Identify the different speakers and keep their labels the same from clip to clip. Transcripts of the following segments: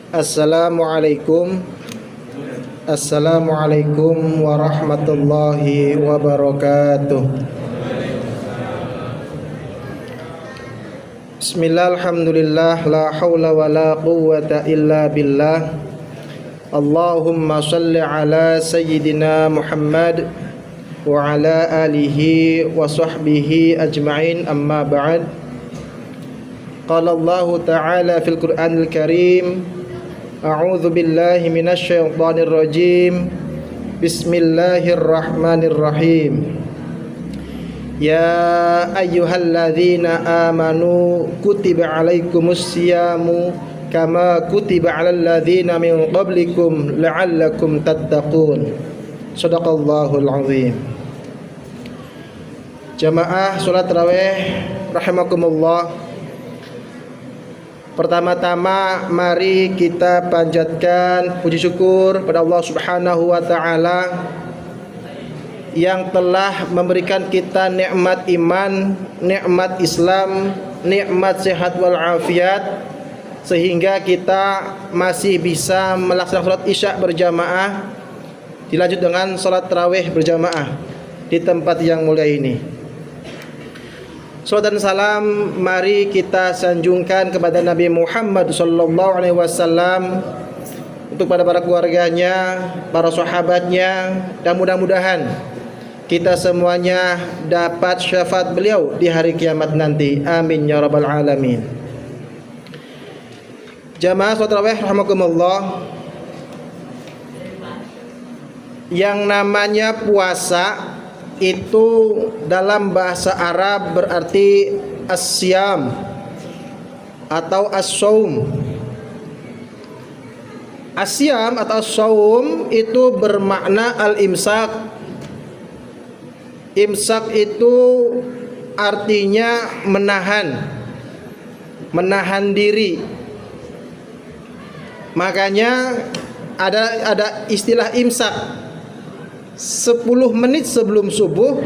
Speaker 1: Assalamualaikum Assalamualaikum warahmatullahi wabarakatuh. Bismillah, alhamdulillah, la hawla wa la quwwata illa billah. Allahumma salli ala sayyidina Muhammad wa ala alihi wa sahbihi ajma'in, amma ba'd. Qala Allah ta'ala fil Qur'anil Karim, a'udzu billahi minasy syaithanir rajim. Bismillahirrahmanirrahim. Ya ayyuhalladzina amanu kutiba alaikumus siyamu kama kutiba alal ladzina min qablikum la'allakum tattaqun. Shadaqallahul azim. Jamaah salat tarawih rahimakumullah. Pertama-tama mari kita panjatkan puji syukur pada Allah Subhanahu wa taala yang telah memberikan kita nikmat iman, nikmat Islam, nikmat sehat wal afiat, sehingga kita masih bisa melaksanakan salat Isya berjamaah, dilanjut dengan salat tarawih berjamaah di tempat yang mulia ini. Salawat dan salam mari kita sanjungkan kepada Nabi Muhammad sallallahu alaihi wasallam, untuk pada para keluarganya, para sahabatnya, dan mudah-mudahan kita semuanya dapat syafaat beliau di hari kiamat nanti. Amin ya rabbal alamin. Jamaah salat tarawih rahimakumullah. Yang namanya puasa itu dalam bahasa Arab berarti as-siyam atau as-saum. As-siyam atau as-saum itu bermakna al-imsak. Imsak itu artinya menahan diri. Makanya ada istilah imsak. 10 menit sebelum subuh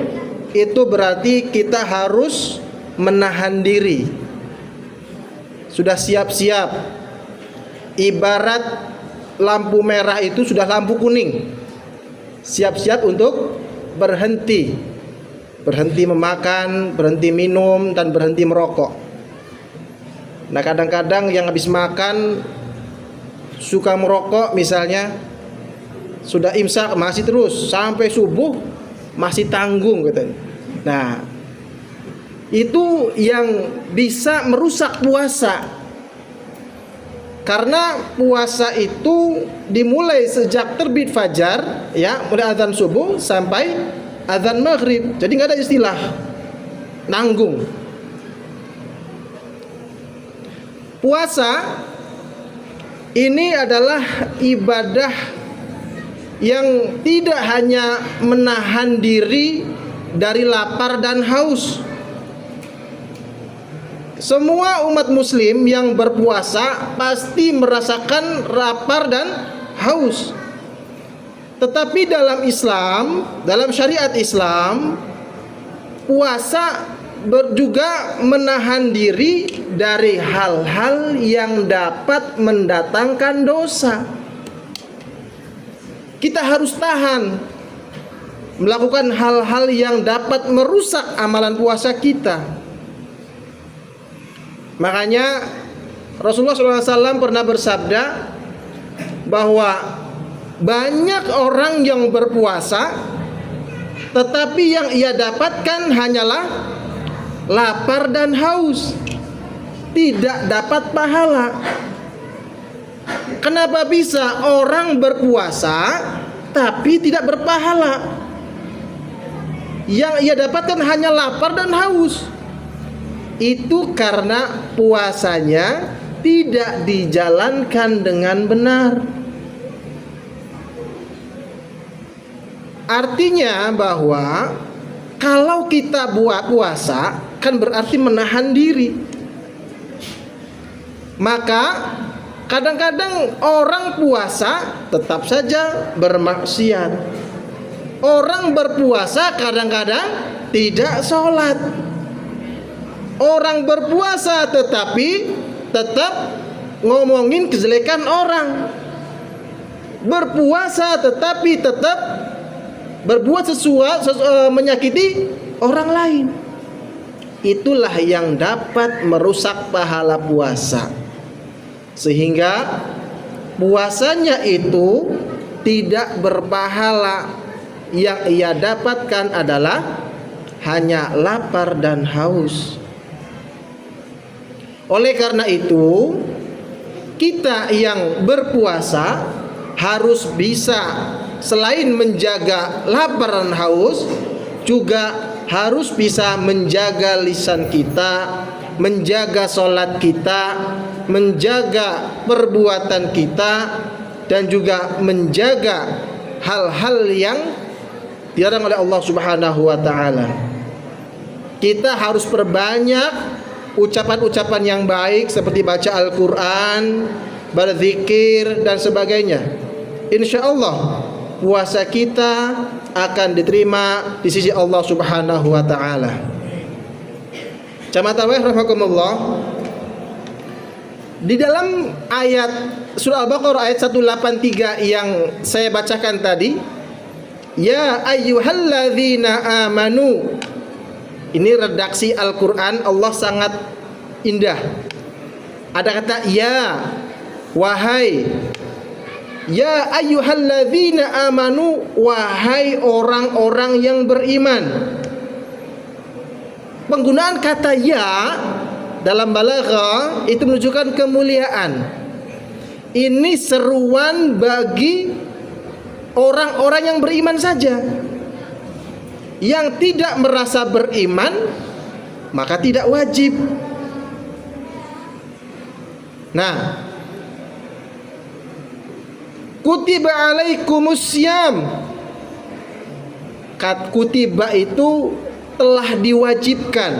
Speaker 1: itu berarti kita harus menahan diri. Sudah siap-siap. Ibarat lampu merah itu sudah lampu kuning. Siap-siap untuk berhenti. Berhenti memakan, berhenti minum, dan berhenti merokok. Nah, kadang-kadang yang habis makan suka merokok misalnya, sudah imsak masih terus sampai subuh masih tanggung gitu. Nah, itu yang bisa merusak puasa. Karena puasa itu dimulai sejak terbit fajar, ya, mulai azan subuh sampai azan maghrib. Jadi nggak ada istilah nanggung. Puasa ini adalah ibadah yang tidak hanya menahan diri dari lapar dan haus. Semua umat muslim yang berpuasa pasti merasakan lapar dan haus. Tetapi dalam Islam, dalam syariat Islam, puasa juga menahan diri dari hal-hal yang dapat mendatangkan dosa. Kita harus tahan melakukan hal-hal yang dapat merusak amalan puasa kita. Makanya Rasulullah SAW pernah bersabda bahwa banyak orang yang berpuasa, tetapi yang ia dapatkan hanyalah lapar dan haus, tidak dapat pahala. Kenapa bisa orang berpuasa tapi tidak berpahala? Yang ia dapatkan hanya lapar dan haus. Itu karena puasanya tidak dijalankan dengan benar. Artinya bahwa kalau kita buat puasa kan berarti menahan diri. Maka kadang-kadang orang puasa tetap saja bermaksiat. Orang berpuasa kadang-kadang tidak sholat. Orang berpuasa tetapi tetap ngomongin kejelekan orang. Berpuasa tetapi tetap berbuat sesuatu menyakiti orang lain. Itulah yang dapat merusak pahala puasa. Sehingga puasanya itu tidak berpahala. Yang ia dapatkan adalah hanya lapar dan haus. Oleh karena itu, kita yang berpuasa harus bisa selain menjaga lapar dan haus, juga harus bisa menjaga lisan kita, menjaga sholat kita, menjaga perbuatan kita, dan juga menjaga hal-hal yang dilarang oleh Allah Subhanahu wa taala. Kita harus perbanyak ucapan-ucapan yang baik seperti baca Al-Qur'an, berzikir dan sebagainya. Insya Allah puasa kita akan diterima di sisi Allah Subhanahu wa taala. Jamaah tarawih rahimakumullah. Di dalam ayat surah Al-Baqarah ayat 183 yang saya bacakan tadi, ya ayyuhalladzina amanu. Ini redaksi Al-Qur'an Allah sangat indah. Ada kata ya, wahai. Ya ayyuhalladzina amanu, wahai orang-orang yang beriman. Penggunaan kata ya dalam balaghah itu menunjukkan kemuliaan. Ini seruan bagi orang-orang yang beriman saja. Yang tidak merasa beriman maka tidak wajib. Nah, kutiba alaikumussyam. Kutiba itu telah diwajibkan.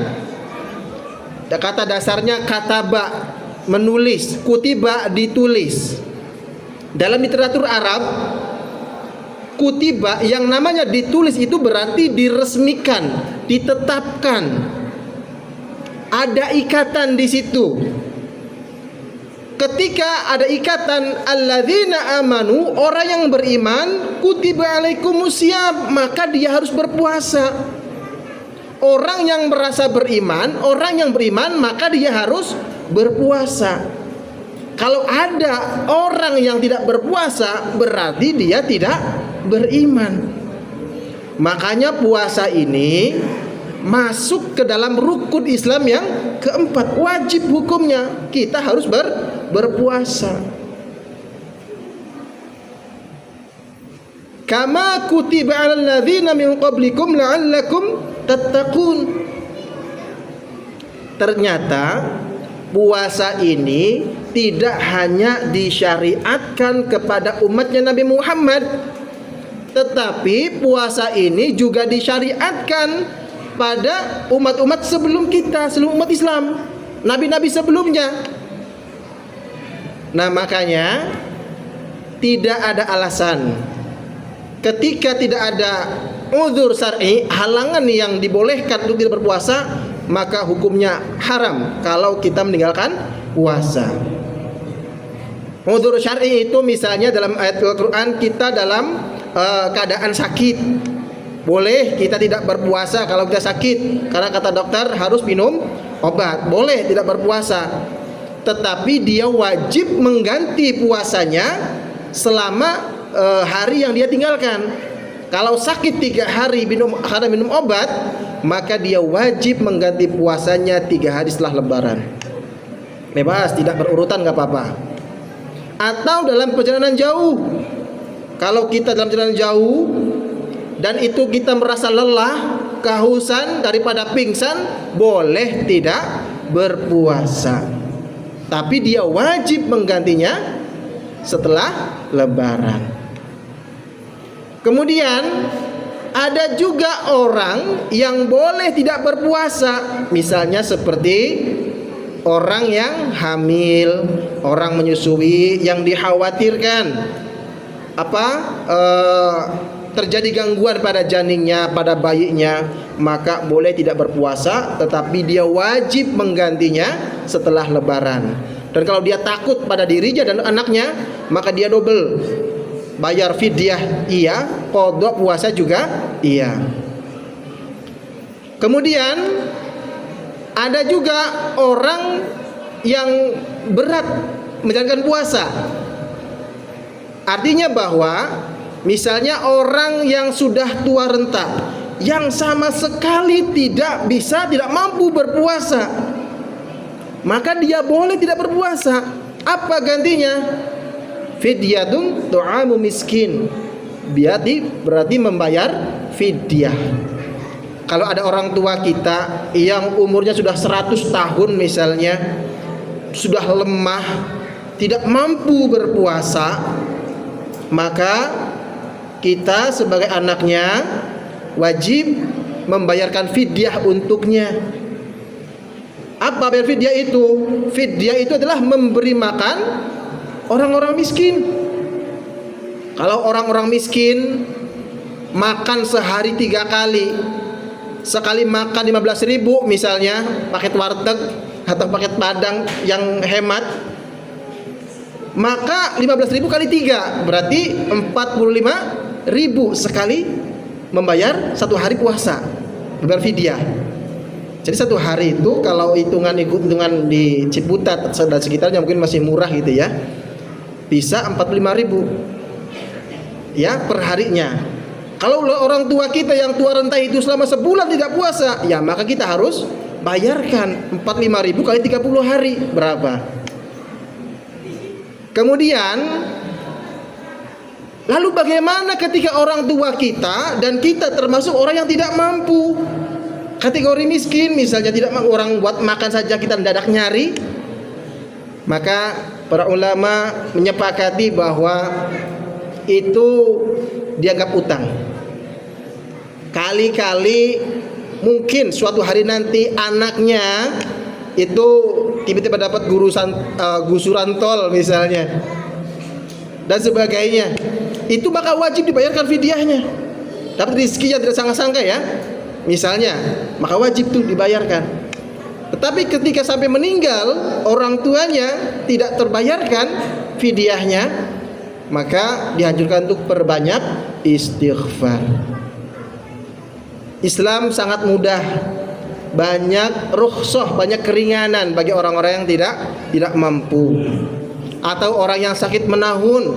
Speaker 1: Kata dasarnya kataba, menulis, kutiba ditulis. Dalam literatur Arab, kutiba yang namanya ditulis itu berarti diresmikan, ditetapkan. Ada ikatan di situ. Ketika ada ikatan alladzina amanu, orang yang beriman, kutiba alaikumussyam, maka dia harus berpuasa. Orang yang merasa beriman, orang yang beriman maka dia harus berpuasa. Kalau ada orang yang tidak berpuasa, berarti dia tidak beriman. Makanya puasa ini masuk ke dalam rukun Islam yang keempat, wajib hukumnya. Kita harus berpuasa. Kama kutiba 'alal ladzina min qablikum la'allakum tattaqun. Ternyata puasa ini tidak hanya disyariatkan kepada umatnya Nabi Muhammad, tetapi puasa ini juga disyariatkan pada umat-umat sebelum kita, sebelum umat Islam, nabi-nabi sebelumnya. Nah, makanya tidak ada alasan ketika tidak ada uzur syar'i, halangan yang dibolehkan untuk tidak berpuasa, maka hukumnya haram kalau kita meninggalkan puasa. Uzur syar'i itu misalnya dalam ayat Al-Qur'an kita dalam keadaan sakit, boleh kita tidak berpuasa kalau kita sakit, karena kata dokter harus minum obat, boleh tidak berpuasa. Tetapi dia wajib mengganti puasanya selama hari yang dia tinggalkan. Kalau sakit 3 hari karena minum obat, maka dia wajib mengganti puasanya 3 hari setelah lebaran. Bebas, tidak berurutan, gak apa-apa. Atau dalam perjalanan jauh, kalau kita dalam perjalanan jauh dan itu kita merasa lelah, kehausan daripada pingsan, boleh tidak berpuasa. Tapi dia wajib menggantinya setelah lebaran. Kemudian ada juga orang yang boleh tidak berpuasa, misalnya seperti orang yang hamil, orang menyusui yang dikhawatirkan terjadi gangguan pada janinnya, pada bayinya, maka boleh tidak berpuasa, tetapi dia wajib menggantinya setelah lebaran. Dan kalau dia takut pada dirinya dan anaknya, maka dia double. Bayar fidyah iya, qadha puasa juga iya. Kemudian ada juga orang yang berat menjalankan puasa. Artinya bahwa misalnya orang yang sudah tua renta, yang sama sekali tidak mampu berpuasa, maka dia boleh tidak berpuasa. Apa gantinya? Fidyatun tu'amu miskin. Berarti membayar fidyah. Kalau ada orang tua kita yang umurnya sudah 100 tahun misalnya, sudah lemah, tidak mampu berpuasa, maka kita sebagai anaknya wajib membayarkan fidyah untuknya. Apa bayar fidyah itu? Fidyah itu adalah memberi makan orang-orang miskin. Kalau orang-orang miskin makan sehari 3 kali, sekali makan 15.000 misalnya, paket warteg atau paket padang yang hemat, maka 15.000 kali 3 berarti 45.000 sekali membayar 1 hari puasa, membayar fidyah. Jadi 1 hari itu kalau hitungan di Ciputat dan sekitarnya mungkin masih murah gitu ya, bisa 45.000 ya per harinya. Kalau orang tua kita yang tua renta itu selama sebulan tidak puasa, ya maka kita harus bayarkan 45.000 kali 30 hari berapa. Kemudian lalu bagaimana ketika orang tua kita dan kita termasuk orang yang tidak mampu, kategori miskin misalnya, tidak mampu, orang buat makan saja kita mendadak nyari, maka para ulama menyepakati bahwa itu dianggap utang. Kali-kali mungkin suatu hari nanti anaknya itu tiba-tiba dapat gusuran tol misalnya dan sebagainya, itu maka wajib dibayarkan fidyahnya. Dapat rezeki yang tidak sangka-sangka ya, misalnya, maka wajib tuh dibayarkan. Tetapi ketika sampai meninggal orang tuanya tidak terbayarkan fidyahnya, maka dianjurkan untuk perbanyak istighfar. Islam sangat mudah, banyak rukhsah, banyak keringanan bagi orang-orang yang tidak mampu, atau orang yang sakit menahun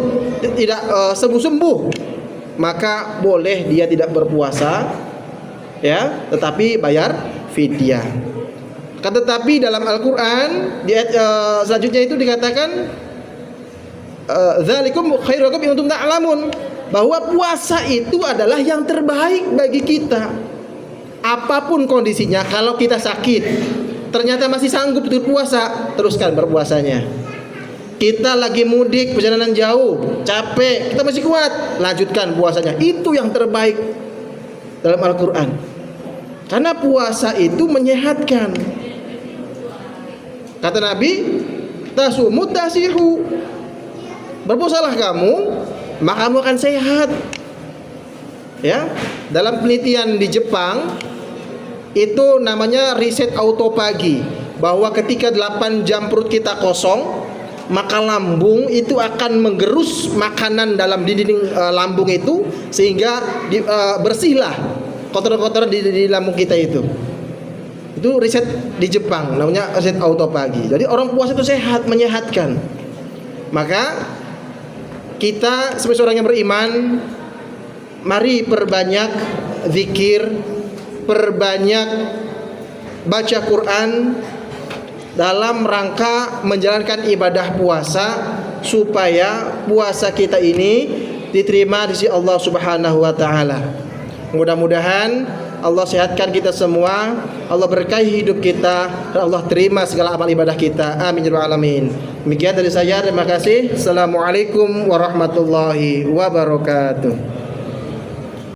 Speaker 1: tidak sembuh-sembuh, maka boleh dia tidak berpuasa ya, tetapi bayar fidyah. Tetapi dalam Al-Qur'an di ayat selanjutnya itu dikatakan dzalikum khairum lakum in kuntum ta'lamun, bahwa puasa itu adalah yang terbaik bagi kita. Apapun kondisinya, kalau kita sakit ternyata masih sanggup untuk puasa, teruskan berpuasanya. Kita lagi mudik perjalanan jauh, capek, kita masih kuat, lanjutkan puasanya. Itu yang terbaik dalam Al-Qur'an. Karena puasa itu menyehatkan. Kata Nabi, tasumut tasihu. Berpuasalah kamu, maka kamu akan sehat. Ya, dalam penelitian di Jepang itu namanya riset autopagi, bahwa ketika 8 jam perut kita kosong, maka lambung itu akan menggerus makanan dalam dinding lambung itu, sehingga bersihlah kotoran-kotoran di lambung kita itu. Itu riset di Jepang, namanya riset autopagi. Jadi orang puasa itu sehat, menyehatkan. Maka kita sebagai seorang yang beriman, mari perbanyak zikir, perbanyak baca Quran dalam rangka menjalankan ibadah puasa, supaya puasa kita ini diterima di sisi Allah Subhanahu wa taala. Mudah-mudahan Allah sehatkan kita semua, Allah berkahi hidup kita, dan Allah terima segala amal ibadah kita. Amin ya rabbal alamin. Demikian dari saya, terima kasih. Assalamualaikum warahmatullahi wabarakatuh.